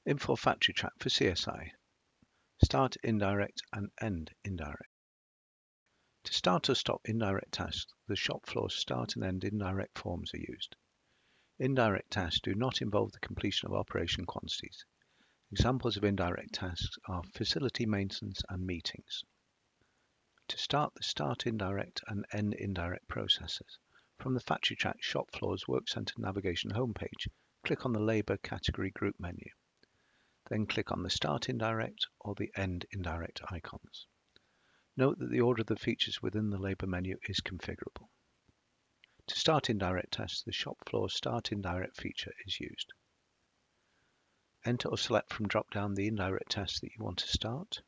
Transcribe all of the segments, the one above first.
Infor Factory Track for CSI. Start indirect and end indirect. To start or stop indirect tasks, the shop floor start and end indirect forms are used. Indirect tasks do not involve the completion of operation quantities. Examples of indirect tasks are facility maintenance and meetings. To start the start indirect and end indirect processes, from the Factory Track Shop Floor's Work Center navigation homepage, click on the Labor category group menu. Then click on the Start Indirect or the End Indirect icons. Note that the order of the features within the Labor menu is configurable. To start indirect tasks, the shop floor Start Indirect feature is used. Enter or select from drop-down the indirect task that you want to start.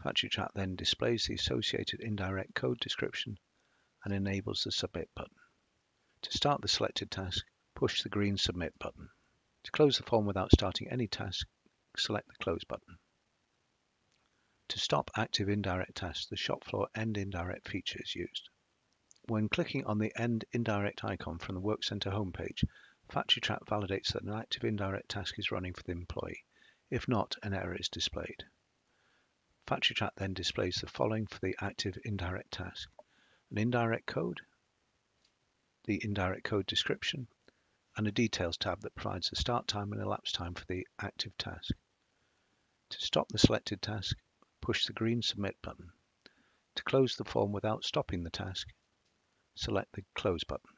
Factory Track then displays the associated indirect code description and enables the Submit button. To start the selected task, push the green Submit button. To close the form without starting any task, select the Close button. To stop active indirect tasks, the shop floor End Indirect feature is used. When clicking on the End Indirect icon from the Work Center homepage, Factory Track validates that an active indirect task is running for the employee. If not, an error is displayed. Factory Track then displays the following for the active indirect task: an indirect code, the indirect code description, and a Details tab that provides the start time and elapsed time for the active task. To stop the selected task, push the green Submit button. To close the form without stopping the task, select the Close button.